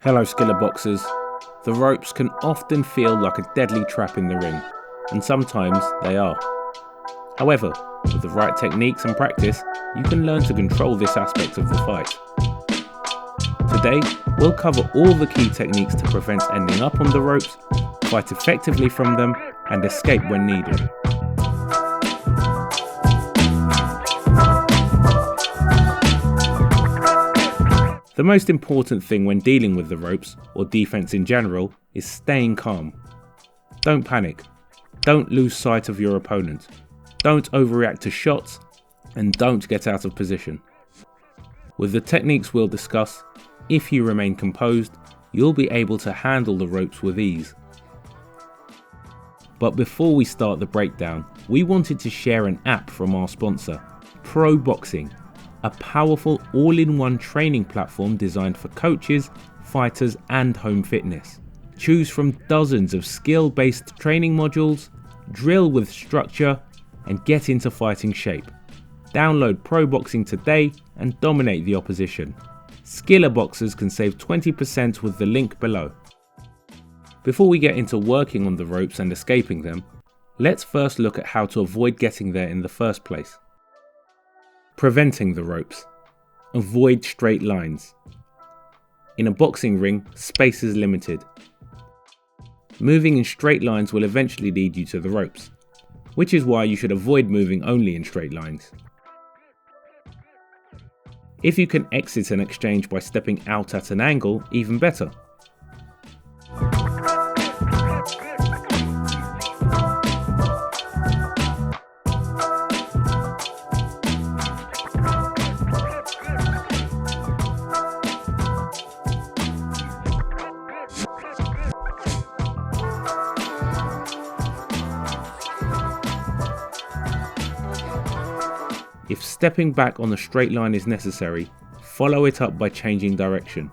Hello Skillr Boxers. The ropes can often feel like a deadly trap in the ring, and sometimes they are. However, with the right techniques and practice, you can learn to control this aspect of the fight. Today, we'll cover all the key techniques to prevent ending up on the ropes, fight effectively from them, and escape when needed. The most important thing when dealing with the ropes, or defense in general, is staying calm. Don't panic. Don't lose sight of your opponent. Don't overreact to shots, and don't get out of position. With the techniques we'll discuss, if you remain composed, you'll be able to handle the ropes with ease. But before we start the breakdown, we wanted to share an app from our sponsor, HBOBoxing. A powerful all-in-one training platform designed for coaches, fighters and home fitness. Choose from dozens of skill-based training modules, drill with structure and get into fighting shape. Download HBOBoxing today and dominate the opposition. Skillr Boxers can save 20% with the link below. Before we get into working on the ropes and escaping them, let's first look at how to avoid getting there in the first place. Preventing the ropes. Avoid straight lines. In a boxing ring, space is limited. Moving in straight lines will eventually lead you to the ropes, which is why you should avoid moving only in straight lines. If you can exit an exchange by stepping out at an angle, even better. If stepping back on a straight line is necessary, follow it up by changing direction.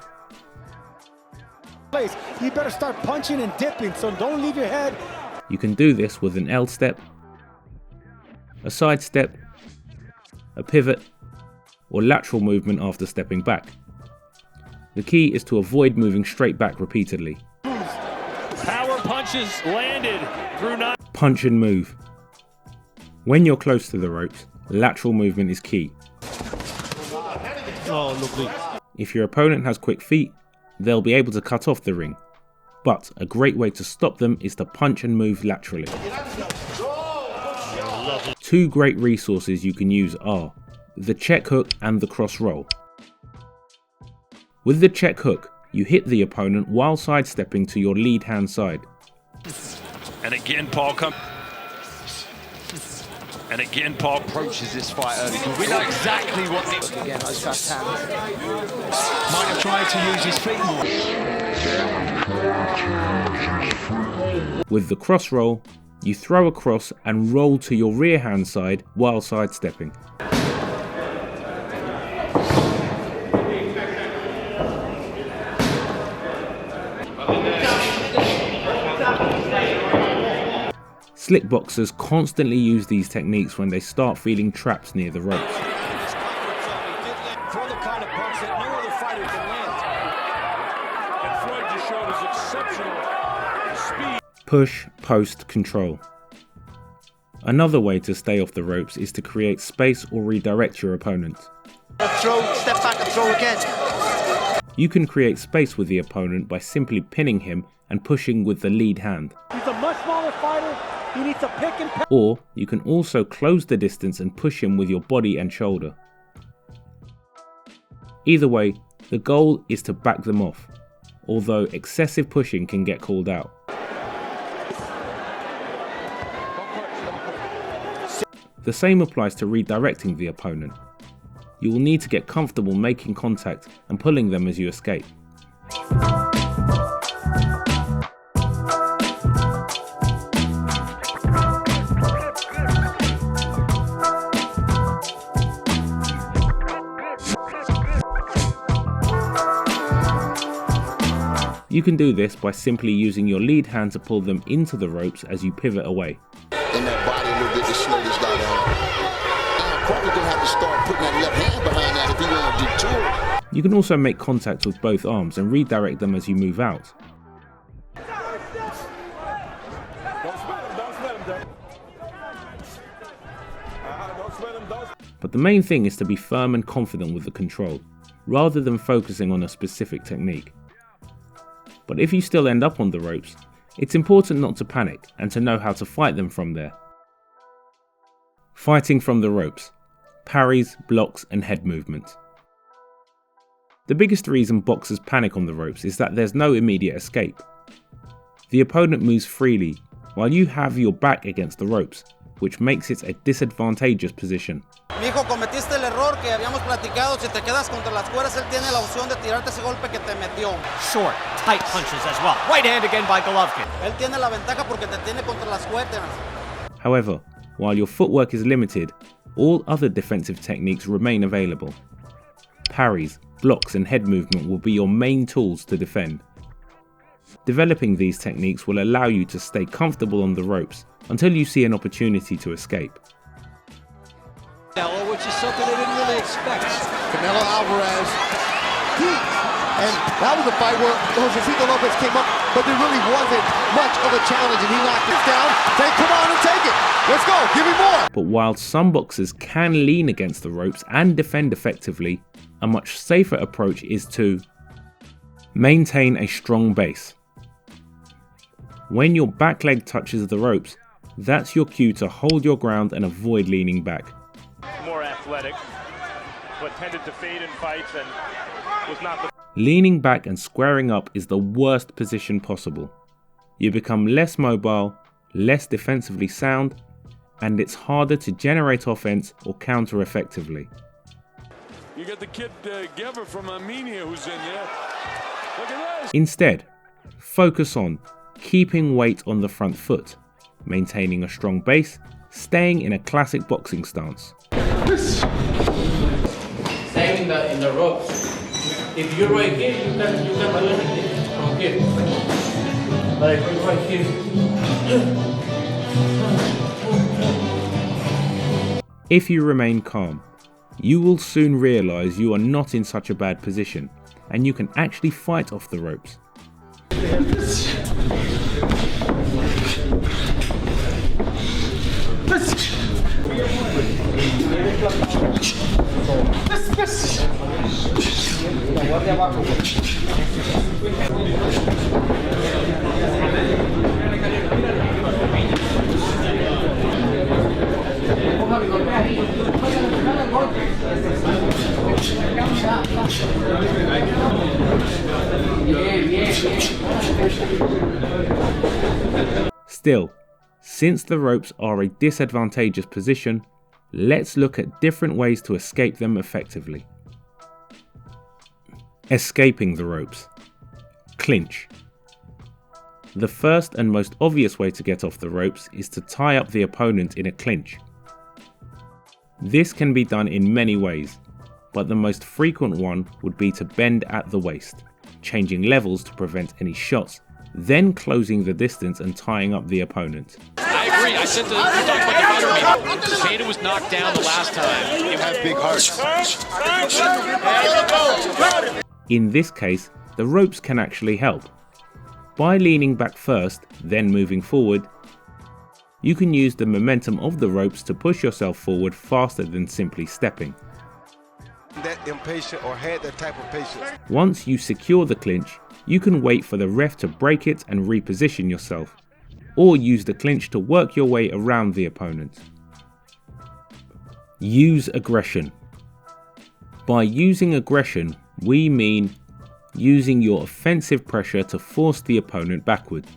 You better start punching and dipping, so don't leave your head. You can do this with an L step, a side step, a pivot, or lateral movement after stepping back. The key is to avoid moving straight back repeatedly. Power punches landed through nine. Punch and move. When you're close to the ropes, lateral movement is key. Oh, lovely. If your opponent has quick feet, they'll be able to cut off the ring. But a great way to stop them is to punch and move laterally. Two great resources you can use are the check hook and the cross roll. With the check hook, you hit the opponent while sidestepping to your lead hand side. And again, Paul approaches this fight early. We know exactly what needs. Again, those fast hands. Might have tried to use his feet more. With the cross roll, you throw across and roll to your rear hand side while sidestepping. Slick boxers constantly use these techniques when they start feeling traps near the ropes. Throw the kind of punch that no other fighter can land. And Floyd just showed his exceptional speed. Push, post, control. Another way to stay off the ropes is to create space or redirect your opponent. Throw, step back and throw again. You can create space with the opponent by simply pinning him and pushing with the lead hand. He's a much smaller fighter. He needs to pick and pack. Or you can also close the distance and push him with your body and shoulder. Either way, the goal is to back them off, although excessive pushing can get called out. The same applies to redirecting the opponent. You will need to get comfortable making contact and pulling them as you escape. You can do this by simply using your lead hand to pull them into the ropes as you pivot away. In that body a little bit to slow this guy down. I'm probably going to have to start putting that left hand behind that if he want to do two. You can also make contact with both arms and redirect them as you move out. But the main thing is to be firm and confident with the control, rather than focusing on a specific technique. But if you still end up on the ropes, it's important not to panic and to know how to fight them from there. Fighting from the ropes: parries, blocks and head movement. The biggest reason boxers panic on the ropes is that there's no immediate escape. The opponent moves freely while you have your back against the ropes, which makes it a disadvantageous position. Mijo, cometiste el error que habíamos platicado. Si te quedas contra las cuerdas, él tiene la opción de tirarte ese golpe que te metió. Short, tight punches as well. Right hand again by Golovkin. Él tiene la ventaja porque te tiene contra las cuerdas. However, while your footwork is limited, all other defensive techniques remain available. Parries, blocks and head movement will be your main tools to defend. Developing these techniques will allow you to stay comfortable on the ropes until you see an opportunity to escape. Which is something they didn't really expect. Canelo Alvarez, and that was a fight where Josecito Lopez came up, but there really wasn't much of a challenge, and he knocked it down. Say, come on and take it. Let's go, give me more. But while some boxers can lean against the ropes and defend effectively, a much safer approach is to maintain a strong base. When your back leg touches the ropes, that's your cue to hold your ground and avoid leaning back. More athletic, but tended to fade in fights and was not the... Leaning back and squaring up is the worst position possible. You become less mobile, less defensively sound, and it's harder to generate offense or counter effectively. You got the kid Gever from Armenia who's in there. Look at this. Instead, focus on keeping weight on the front foot, maintaining a strong base, staying in a classic boxing stance. Staying in the ropes. If you're right here, you can do anything from here. But if you're right here. If you remain calm, you will soon realize you are not in such a bad position, and you can actually fight off the ropes. Still, since the ropes are a disadvantageous position, let's look at different ways to escape them effectively. Escaping the ropes. Clinch. The first and most obvious way to get off the ropes is to tie up the opponent in a clinch. This can be done in many ways, but the most frequent one would be to bend at the waist, changing levels to prevent any shots, then closing the distance and tying up the opponent. I agree. I said we talked about the counter. Zayna was knocked down the last time. You have big hearts. In this case, the ropes can actually help. By leaning back first, then moving forward, you can use the momentum of the ropes to push yourself forward faster than simply stepping. That impatient or had that type of patience. Once you secure the clinch, you can wait for the ref to break it and reposition yourself, or use the clinch to work your way around the opponent. Use aggression. By using aggression, we mean using your offensive pressure to force the opponent backward.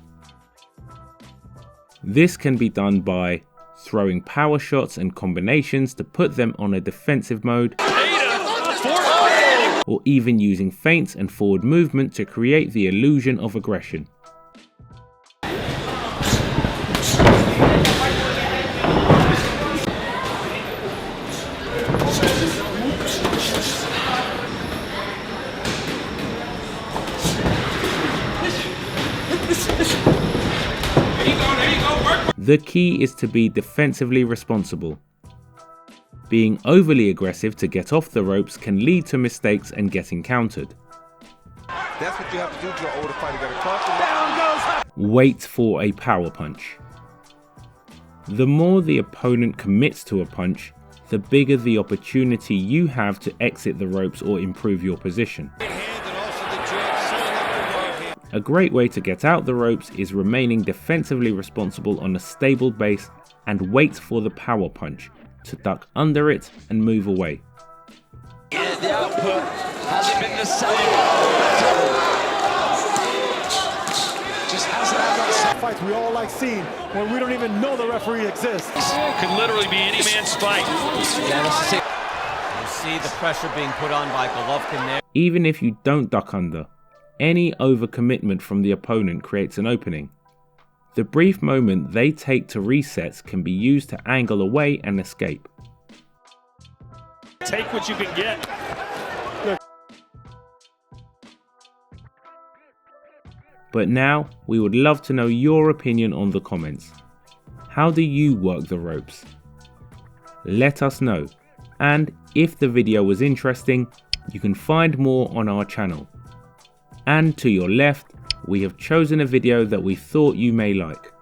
This can be done by throwing power shots and combinations to put them on a defensive mode, or even using feints and forward movement to create the illusion of aggression. The key is to be defensively responsible. Being overly aggressive to get off the ropes can lead to mistakes and getting countered. That's what you have to do to an older fighter. You got to cross the leg. Wait for a power punch. The more the opponent commits to a punch, the bigger the opportunity you have to exit the ropes or improve your position. A great way to get out the ropes is remaining defensively responsible on a stable base and wait for the power punch to duck under it and move away. Yeah, the output hasn't been the same. Just hasn't had that Fights we all like seeing when we don't even know the referee exists. Could literally be any man's fight. You see the pressure being put on by Golovkin there. Even if you don't duck under, any overcommitment from the opponent creates an opening. The brief moment they take to reset can be used to angle away and escape. Take what you can get. But now, we would love to know your opinion on the comments. How do you work the ropes? Let us know. And if the video was interesting, you can find more on our channel. And to your left, we have chosen a video that we thought you may like.